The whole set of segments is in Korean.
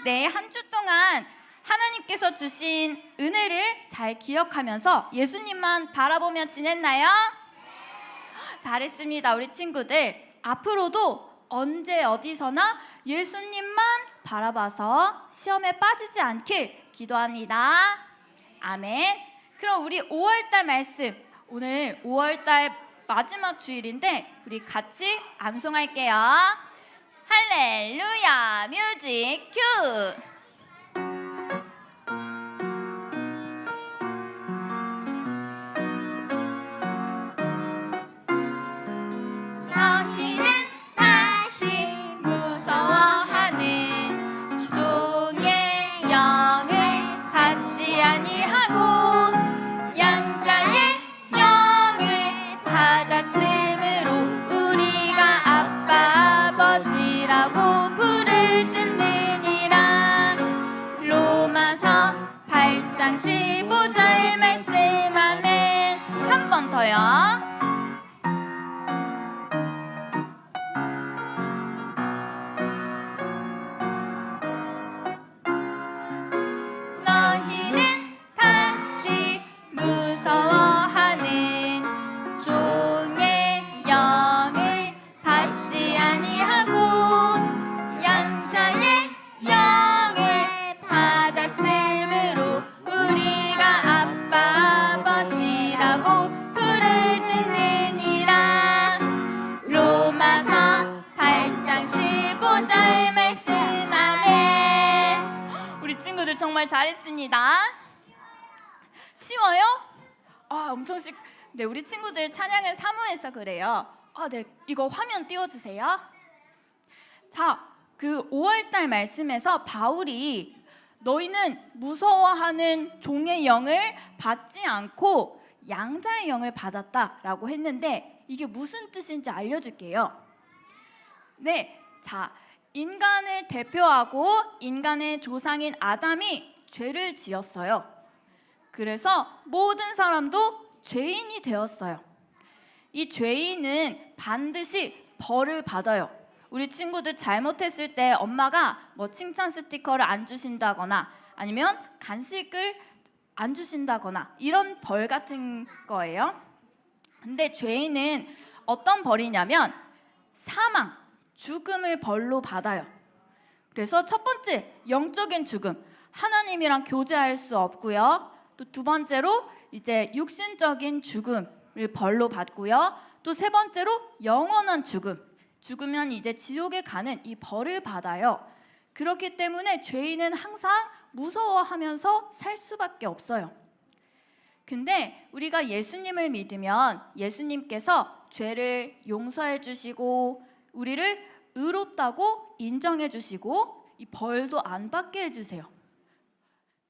네, 한 주 동안 하나님께서 주신 은혜를 잘 기억하면서 예수님만 바라보며 지냈나요? 잘했습니다, 우리 친구들. 앞으로도 언제 어디서나 예수님만 바라봐서 시험에 빠지지 않길 기도합니다. 아멘. 그럼 우리 5월달 말씀, 오늘 5월달 마지막 주일인데 우리 같이 암송할게요. 할렐루야, 뮤직 큐. 너희는 다시 무서워하는 종의 영을 받지 아니하고 양자의 영을 받았으므로 우리가 아빠 아버지라고 부르짖느니라. 로마서 8장 15절 말씀. 아멘. 한 번 더요. 너희는 다시 무서워하는 종의 영을 받지 아니하고 양자의 영을 받았으므로 우리가 아빠 아버지라고 부르짖느니라. 로마서 8장 15절 말씀. 아멘. 우리 친구들 정말 잘했습니다. 쉬워요? 엄청 네, 우리 친구들 찬양을 사모해서 그래요. 네, 이거 화면 띄워주세요. 자, 그 5월달 말씀에서 바울이 너희는 무서워하는 종의 영을 받지 않고 양자의 영을 받았다라고 했는데 이게 무슨 뜻인지 알려줄게요. 네, 자, 인간을 대표하고 인간의 조상인 아담이 죄를 지었어요. 그래서 모든 사람도 죄인이 되었어요. 이 죄인은 반드시 벌을 받아요. 우리 친구들 잘못했을 때 엄마가 뭐 칭찬 스티커를 안 주신다거나 아니면 간식을 안 주신다거나 이런 벌 같은 거예요. 근데 죄인은 어떤 벌이냐면 사망, 죽음을 벌로 받아요. 그래서 첫 번째, 영적인 죽음, 하나님이랑 교제할 수 없고요. 또 두 번째로 이제 육신적인 죽음을 벌로 받고요. 또 세 번째로 영원한 죽음, 죽으면 이제 지옥에 가는 이 벌을 받아요. 그렇기 때문에 죄인은 항상 무서워하면서 살 수밖에 없어요. 근데 우리가 예수님을 믿으면 예수님께서 죄를 용서해 주시고 우리를 의롭다고 인정해 주시고 이 벌도 안 받게 해주세요.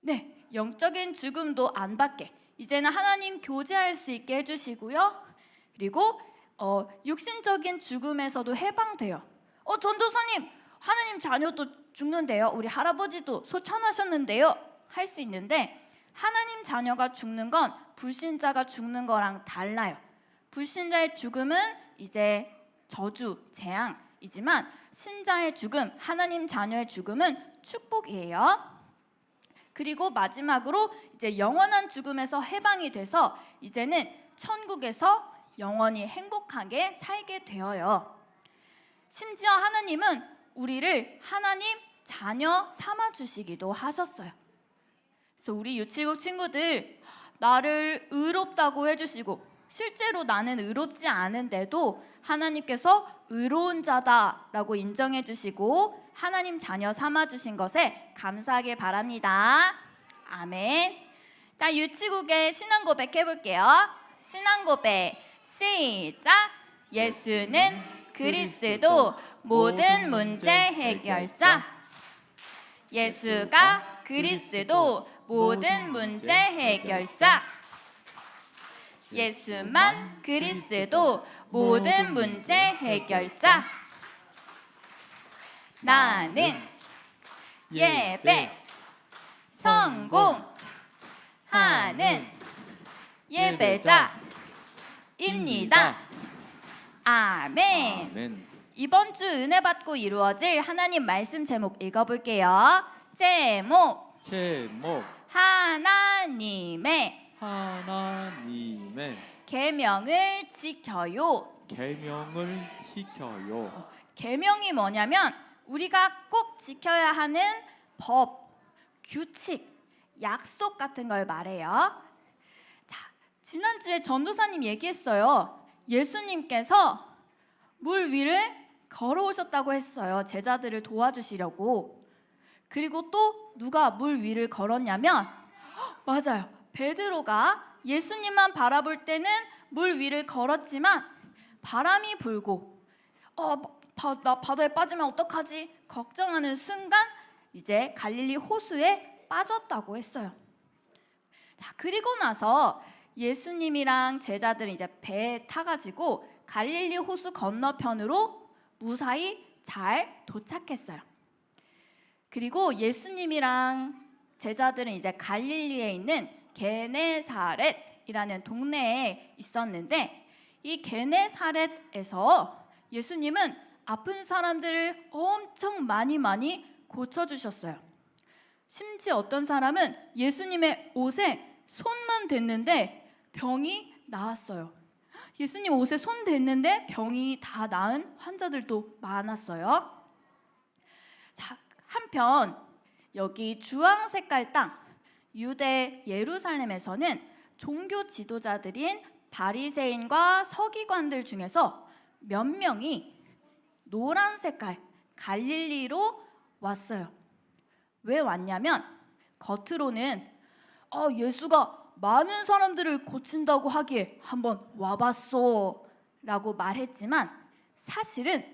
네, 영적인 죽음도 안 받게, 이제는 하나님 교제할 수 있게 해주시고요. 그리고 육신적인 죽음에서도 해방돼요. 전도사님, 하나님 자녀도 죽는데요, 우리 할아버지도 소천하셨는데요, 할 수 있는데 하나님 자녀가 죽는 건 불신자가 죽는 거랑 달라요. 불신자의 죽음은 이제 저주, 재앙이지만 신자의 죽음, 하나님 자녀의 죽음은 축복이에요. 그리고 마지막으로 이제 영원한 죽음에서 해방이 돼서 이제는 천국에서 영원히 행복하게 살게 되어요. 심지어 하나님은 우리를 하나님 자녀 삼아 주시기도 하셨어요. 그래서 우리 유치국 친구들, 나를 의롭다고 해주시고 실제로 나는 의롭지 않은데도 하나님께서 의로운 자다라고 인정해 주시고 하나님 자녀 삼아 주신 것에 감사하길 바랍니다. 아멘. 자, 유치국의 신앙 고백 해볼게요. 신앙 고백 시작. 예수는 그리스도 모든 문제 해결자. 예수가 그리스도 모든 문제 해결자. 예수만 그리스도 모든 문제 해결자. 나는 예배 성공하는 예배자입니다. 아멘. 아멘. 이번 주 은혜 받고 이루어질 하나님 말씀 제목 읽어볼게요. 제목 제목 하나님의 계명을 지켜요. 계명을 지켜요. 계명이 뭐냐면 우리가 꼭 지켜야 하는 법, 규칙, 약속 같은 걸 말해요. 자, 지난주에 전도사님 얘기했어요. 예수님께서 물 위를 걸어오셨다고 했어요. 제자들을 도와주시려고. 그리고 또 누가 물 위를 걸었냐면 맞아요. 베드로가 예수님만 바라볼 때는 물 위를 걸었지만 바람이 불고 나 바다에 빠지면 어떡하지? 걱정하는 순간 이제 갈릴리 호수에 빠졌다고 했어요. 자, 그리고 나서 예수님이랑 제자들은 이제 배에 타가지고 갈릴리 호수 건너편으로 무사히 잘 도착했어요. 그리고 예수님이랑 제자들은 이제 갈릴리에 있는 게네사렛이라는 동네에 있었는데 이 게네사렛에서 예수님은 아픈 사람들을 엄청 많이 고쳐주셨어요. 심지어 어떤 사람은 예수님의 옷에 손만 댔는데 병이 나았어요. 예수님 옷에 손 댔는데 병이 다 나은 환자들도 많았어요. 자, 한편 여기 주황 색깔 땅 유대 예루살렘에서는 종교 지도자들인 바리새인과 서기관들 중에서 몇 명이 노란 색깔 갈릴리로 왔어요. 왜 왔냐면 겉으로는 예수가 많은 사람들을 고친다고 하기에 한번 와봤어 라고 말했지만 사실은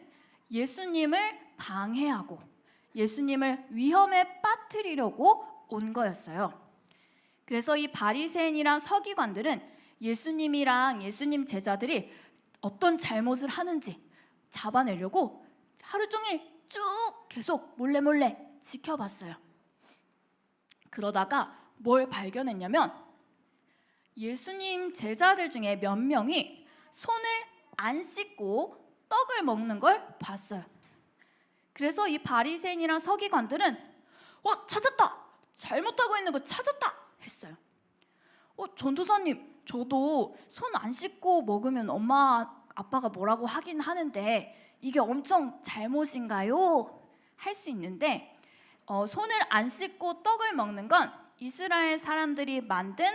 예수님을 방해하고 예수님을 위험에 빠뜨리려고 온 거였어요. 그래서 이 바리새인이랑 서기관들은 예수님이랑 예수님 제자들이 어떤 잘못을 하는지 잡아내려고 하루 종일 쭉 계속 몰래 지켜봤어요. 그러다가 뭘 발견했냐면 예수님 제자들 중에 몇 명이 손을 안 씻고 떡을 먹는 걸 봤어요. 그래서 이 바리새인이랑 서기관들은 찾았다! 잘못하고 있는 거 찾았다! 했어요. 전도사님, 저도 손 안 씻고 먹으면 엄마, 아빠가 뭐라고 하긴 하는데 이게 엄청 잘못인가요? 할 수 있는데 손을 안 씻고 떡을 먹는 건 이스라엘 사람들이 만든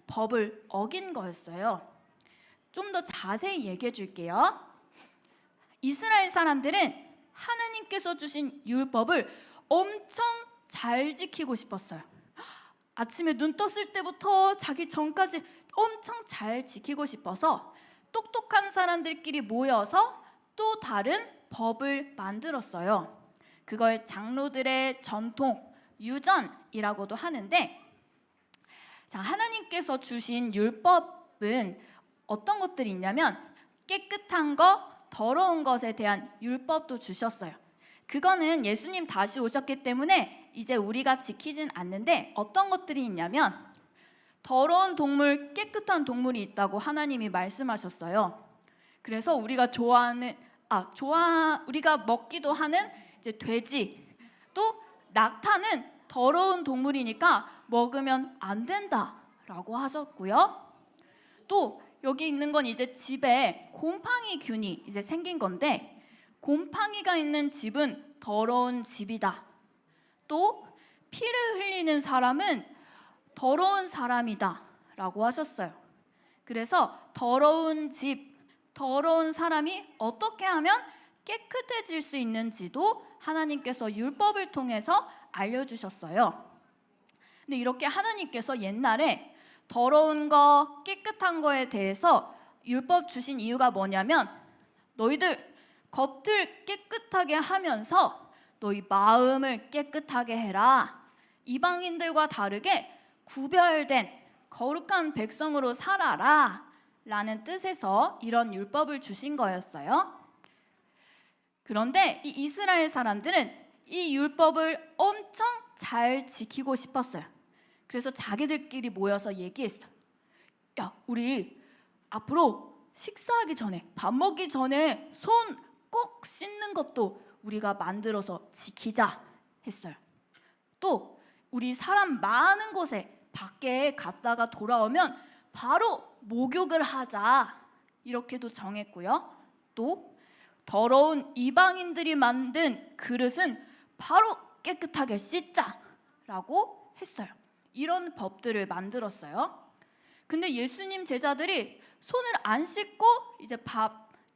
법을 어긴 거였어요. 좀 더 자세히 얘기해 줄게요. 이스라엘 사람들은 하나님께서 주신 율법을 엄청 잘 지키고 싶었어요. 아침에 눈 떴을 때부터 자기 전까지 엄청 잘 지키고 싶어서 똑똑한 사람들끼리 모여서 또 다른 법을 만들었어요. 그걸 장로들의 전통, 유전이라고도 하는데 자, 하나님께서 주신 율법은 어떤 것들이 있냐면 깨끗한 거, 더러운 것에 대한 율법도 주셨어요. 그거는 예수님 다시 오셨기 때문에 이제 우리가 지키진 않는데 어떤 것들이 있냐면 더러운 동물, 깨끗한 동물이 있다고 하나님이 말씀하셨어요. 그래서 우리가 우리가 먹기도 하는 이제 돼지, 또 낙타는 더러운 동물이니까 먹으면 안 된다라고 하셨고요. 또 여기 있는 건 이제 집에 곰팡이균이 이제 생긴 건데 곰팡이가 있는 집은 더러운 집이다. 또 피를 흘리는 사람은 더러운 사람이다 라고 하셨어요. 그래서 더러운 집, 더러운 사람이 어떻게 하면 깨끗해질 수 있는지도 하나님께서 율법을 통해서 알려주셨어요. 근데 이렇게 하나님께서 옛날에 더러운 거, 깨끗한 거에 대해서 율법 주신 이유가 뭐냐면 너희들 겉을 깨끗하게 하면서 너희 마음을 깨끗하게 해라. 이방인들과 다르게 구별된 거룩한 백성으로 살아라 라는 뜻에서 이런 율법을 주신 거였어요. 그런데 이 이스라엘 사람들은 이 율법을 엄청 잘 지키고 싶었어요. 그래서 자기들끼리 모여서 얘기했어. 야, 우리 앞으로 식사하기 전에, 밥 먹기 전에 손 꼭 씻는 것도 우리가 만들어서 지키자 했어요. 또 우리 사람 많은 곳에 밖에 갔다가 돌아오면 바로 목욕을 하자 이렇게도 정했고요. 또 더러운 이방인들이 만든 그릇은 바로 깨끗하게 씻자라고 했어요. 이런 법들을 만들었어요. 근데 예수님 제자들이 손을 안 씻고 이제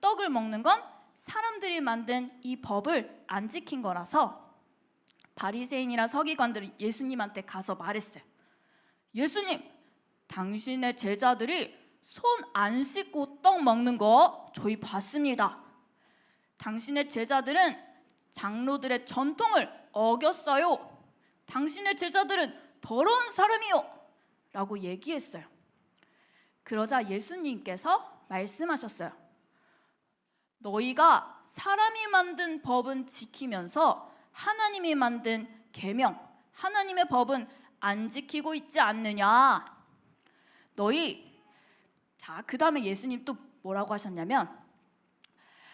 떡을 먹는 건 사람들이 만든 이 법을 안 지킨 거라서 바리새인이나 서기관들이 예수님한테 가서 말했어요. 예수님, 당신의 제자들이 손 안 씻고 떡 먹는 거 저희 봤습니다. 당신의 제자들은 장로들의 전통을 어겼어요. 당신의 제자들은 더러운 사람이요 라고 얘기했어요. 그러자 예수님께서 말씀하셨어요. 너희가 사람이 만든 법은 지키면서 하나님이 만든 계명, 하나님의 법은 안 지키고 있지 않느냐. 그 다음에 예수님 또 뭐라고 하셨냐면,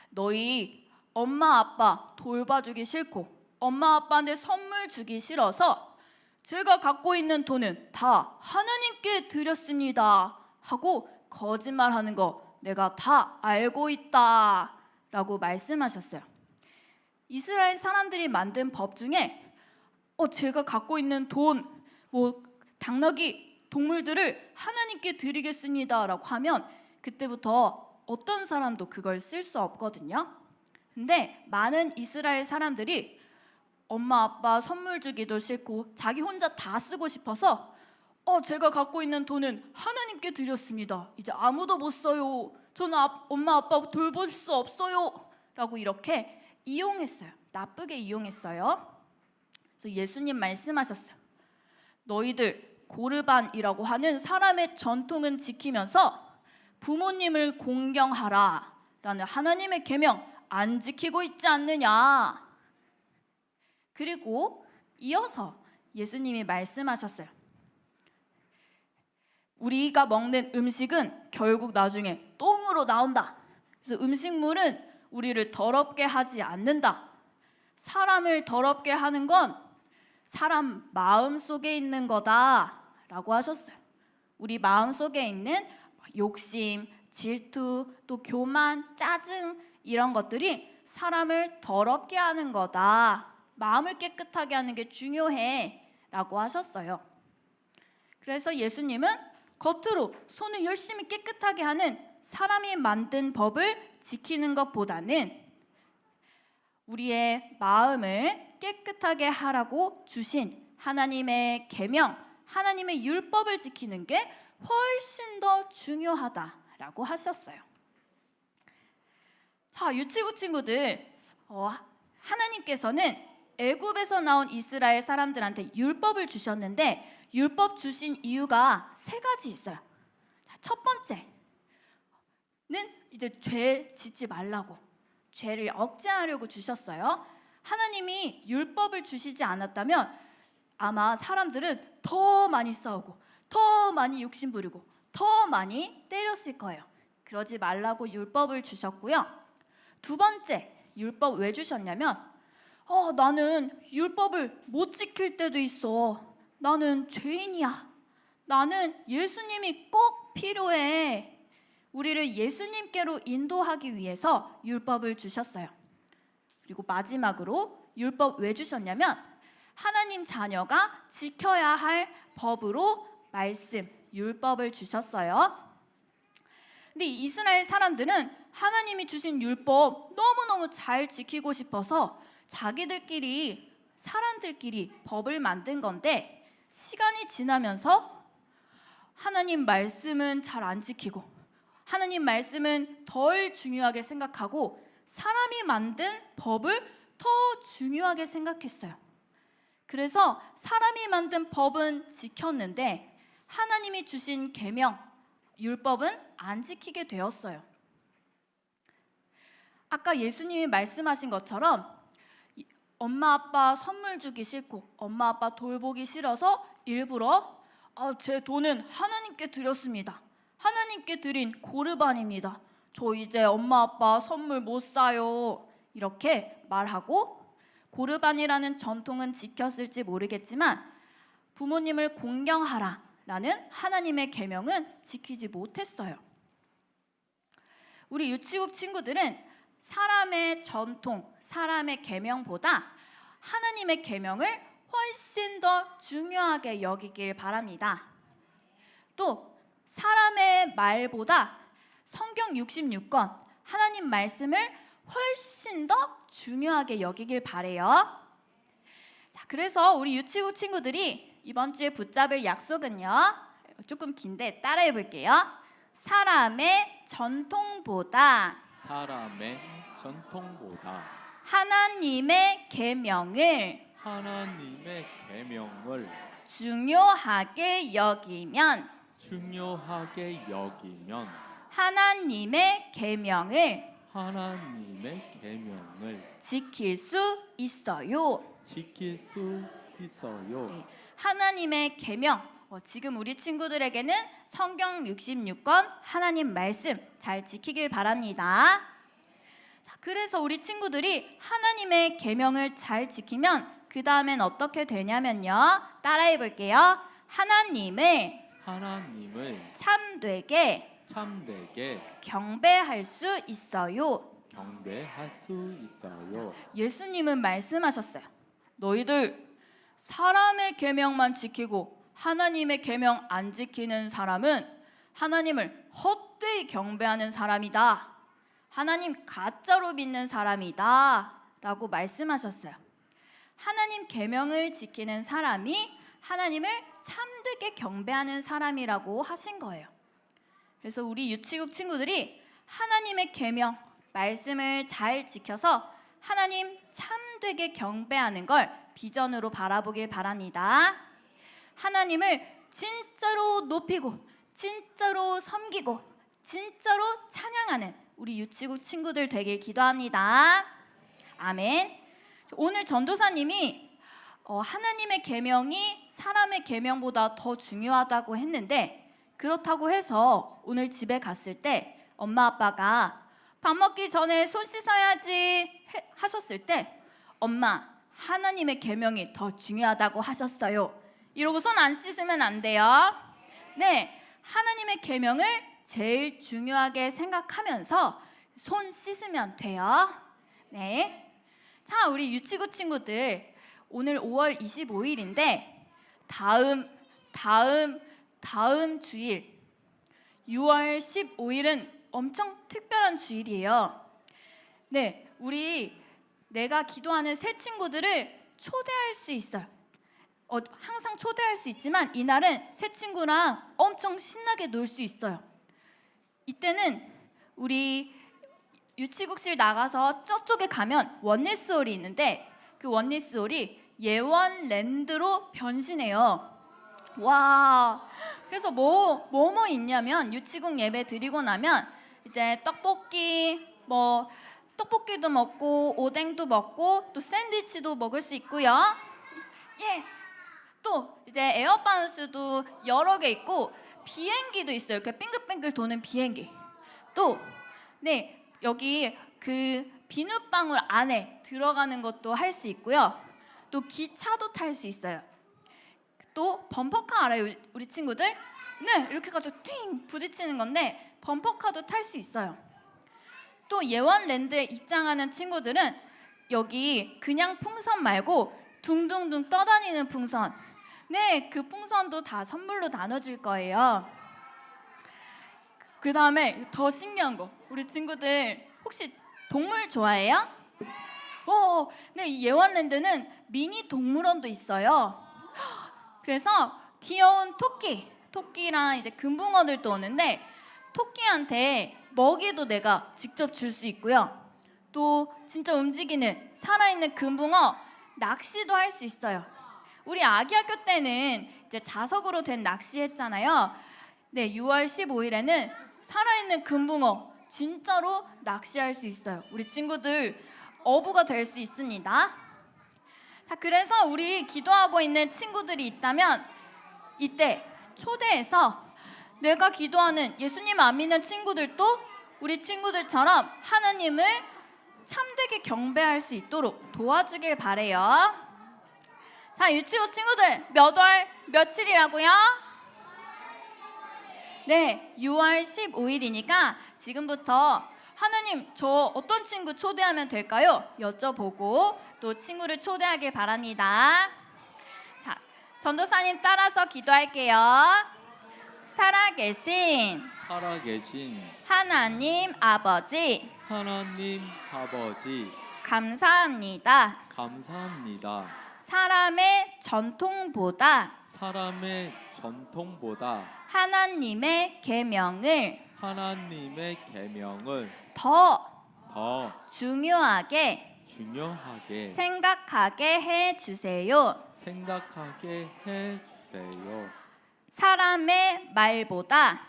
너희 엄마 아빠 돌봐주기 싫고 엄마 아빠한테 선물 주기 싫어서 제가 갖고 있는 돈은 다 하나님께 드렸습니다 하고 거짓말하는 거 내가 다 알고 있다 라고 말씀하셨어요. 이스라엘 사람들이 만든 법 중에 제가 갖고 있는 돈, 당나귀, 동물들을 하나님께 드리겠습니다 라고 하면 그때부터 어떤 사람도 그걸 쓸 수 없거든요. 근데 많은 이스라엘 사람들이 엄마 아빠 선물 주기도 싫고 자기 혼자 다 쓰고 싶어서 제가 갖고 있는 돈은 하나님께 드렸습니다. 이제 아무도 못 써요. 저는 엄마 아빠 돌볼 수 없어요. 라고 이렇게 이용했어요. 나쁘게 이용했어요. 그래서 예수님 말씀하셨어요. 너희들 고르반이라고 하는 사람의 전통은 지키면서 부모님을 공경하라 라는 하나님의 계명 안 지키고 있지 않느냐. 그리고 이어서 예수님이 말씀하셨어요. 우리가 먹는 음식은 결국 나중에 똥으로 나온다. 그래서 음식물은 우리를 더럽게 하지 않는다. 사람을 더럽게 하는 건 사람 마음 속에 있는 거다 라고 하셨어요. 우리 마음 속에 있는 욕심, 질투, 또 교만, 짜증 이런 것들이 사람을 더럽게 하는 거다. 마음을 깨끗하게 하는 게 중요해 라고 하셨어요. 그래서 예수님은 겉으로 손을 열심히 깨끗하게 하는 사람이 만든 법을 지키는 것보다는 우리의 마음을 깨끗하게 하라고 주신 하나님의 계명, 하나님의 율법을 지키는 게 훨씬 더 중요하다라고 하셨어요. 자, 유치구 친구들, 하나님께서는 애굽에서 나온 이스라엘 사람들한테 율법을 주셨는데 율법 주신 이유가 3가지 있어요. 첫 번째는 이제 죄 짓지 말라고, 죄를 억제하려고 주셨어요. 하나님이 율법을 주시지 않았다면 아마 사람들은 더 많이 싸우고 더 많이 욕심 부리고 더 많이 때렸을 거예요. 그러지 말라고 율법을 주셨고요. 두 번째, 율법 왜 주셨냐면 나는 율법을 못 지킬 때도 있어. 나는 죄인이야. 나는 예수님이 꼭 필요해. 우리를 예수님께로 인도하기 위해서 율법을 주셨어요. 그리고 마지막으로 율법 왜 주셨냐면 하나님 자녀가 지켜야 할 법으로 말씀, 율법을 주셨어요. 근데 이스라엘 사람들은 하나님이 주신 율법 너무너무 잘 지키고 싶어서 사람들끼리 법을 만든 건데 시간이 지나면서 하나님 말씀은 잘 안 지키고 하나님 말씀은 덜 중요하게 생각하고 사람이 만든 법을 더 중요하게 생각했어요. 그래서 사람이 만든 법은 지켰는데 하나님이 주신 계명, 율법은 안 지키게 되었어요. 아까 예수님이 말씀하신 것처럼 엄마 아빠 선물 주기 싫고 엄마 아빠 돌보기 싫어서 일부러 제 돈은 하나님께 드렸습니다. 하나님께 드린 고르반입니다. 저 이제 엄마 아빠 선물 못 사요. 이렇게 말하고 고르반이라는 전통은 지켰을지 모르겠지만 부모님을 공경하라라는 하나님의 계명은 지키지 못했어요. 우리 유치국 친구들은 사람의 전통, 사람의 계명보다 하나님의 계명을 훨씬 더 중요하게 여기길 바랍니다. 또 사람의 말보다 성경 66권 하나님 말씀을 훨씬 더 중요하게 여기길 바래요. 자, 그래서 우리 유치국 친구들이 이번 주에 붙잡을 약속은요. 조금 긴데 따라해 볼게요. 사람의 전통보다 하나님의 계명을 중요하게 여기면 하나님의 계명을 지킬 수 있어요. 네, 하나님의 계명, 지금 우리 친구들에게는 성경 66권 하나님 말씀 잘 지키길 바랍니다. 자, 그래서 우리 친구들이 하나님의 계명을 잘 지키면 그 다음엔 어떻게 되냐면요. 따라해 볼게요. 하나님을 참되게 경배할 수 있어요. 예수님은 말씀하셨어요. 너희들 사람의 계명만 지키고 하나님의 계명 안 지키는 사람은 하나님을 헛되이 경배하는 사람이다. 하나님 가짜로 믿는 사람이다. 라고 말씀하셨어요. 하나님 계명을 지키는 사람이 하나님을 참되게 경배하는 사람이라고 하신 거예요. 그래서 우리 유치국 친구들이 하나님의 계명, 말씀을 잘 지켜서 하나님 참되게 경배하는 걸 비전으로 바라보길 바랍니다. 하나님을 진짜로 높이고 진짜로 섬기고 진짜로 찬양하는 우리 유치국 친구들 되길 기도합니다. 아멘. 오늘 전도사님이 하나님의 계명이 사람의 계명보다 더 중요하다고 했는데 그렇다고 해서 오늘 집에 갔을 때 엄마 아빠가 밥 먹기 전에 손 씻어야지 하셨을 때 엄마 하나님의 계명이 더 중요하다고 하셨어요. 이러고 손 안 씻으면 안 돼요. 네, 하나님의 계명을 제일 중요하게 생각하면서 손 씻으면 돼요. 네. 자, 우리 유치구 친구들 오늘 5월 25일인데 다음 주일 6월 15일은 엄청 특별한 주일이에요. 네, 내가 기도하는 새 친구들을 초대할 수 있어요. 항상 초대할 수 있지만 이날은 새 친구랑 엄청 신나게 놀 수 있어요. 이때는 우리 유치국실 나가서 저쪽에 가면 원리스홀이 있는데 그 원리스홀이 예원랜드로 변신해요. 와, 그래서 뭐 있냐면 유치국 예배 드리고 나면 이제 떡볶이도 먹고 오뎅도 먹고 또 샌드위치도 먹을 수 있고요. 예. 또 이제 에어바운스도 여러 개 있고 비행기도 있어요. 이렇게 빙글빙글 도는 비행기. 또 네, 여기 그 비눗방울 안에 들어가는 것도 할 수 있고요. 또 기차도 탈 수 있어요. 또 범퍼카 알아요, 우리 친구들? 네, 이렇게 가지고 띵 부딪히는 건데 범퍼카도 탈 수 있어요. 또 예원랜드에 입장하는 친구들은 여기 그냥 풍선 말고 둥둥둥 떠다니는 풍선, 네, 그 풍선도 다 선물로 나눠줄 거예요. 그 다음에 더 신기한 거, 우리 친구들 혹시 동물 좋아해요? 네, 이 예원랜드는 미니 동물원도 있어요. 그래서 귀여운 토끼랑 이제 금붕어들도 오는데 토끼한테 먹이도 내가 직접 줄 수 있고요. 또 진짜 움직이는 살아있는 금붕어 낚시도 할 수 있어요. 우리 아기 학교 때는 이제 자석으로 된 낚시했잖아요. 네, 6월 15일에는 살아있는 금붕어 진짜로 낚시할 수 있어요. 우리 친구들 어부가 될 수 있습니다. 자, 그래서 우리 기도하고 있는 친구들이 있다면 이때 초대해서 내가 기도하는 예수님 안 믿는 친구들도 우리 친구들처럼 하나님을 참되게 경배할 수 있도록 도와주길 바래요. 자, 유치부 친구들, 몇 월 며칠이라고요? 네, 6월 15일이니까 지금부터 하느님, 저 어떤 친구 초대하면 될까요? 여쭤보고 또 친구를 초대하길 바랍니다. 자, 전도사님 따라서 기도할게요. 살아계신 하나님 아버지, 하나님 아버지 감사합니다. 감사합니다. 사람의 전통보다 하나님의 계명을 더 중요하게 생각하게 해 주세요. 사람의 말보다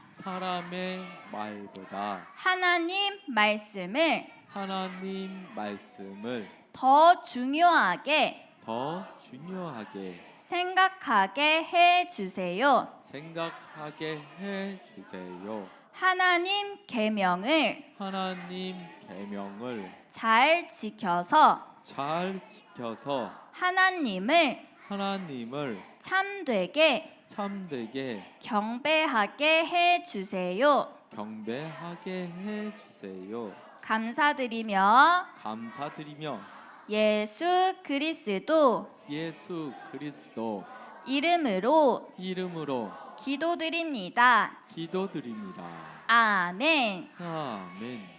하나님 말씀을 더 중요하게 생각하게 해 주세요. 하나님 계명을 잘 지켜서 하나님을 참되게 경배하게 해 주세요. 감사드리며 예수 그리스도 이름으로 기도드립니다. 아멘. 아멘.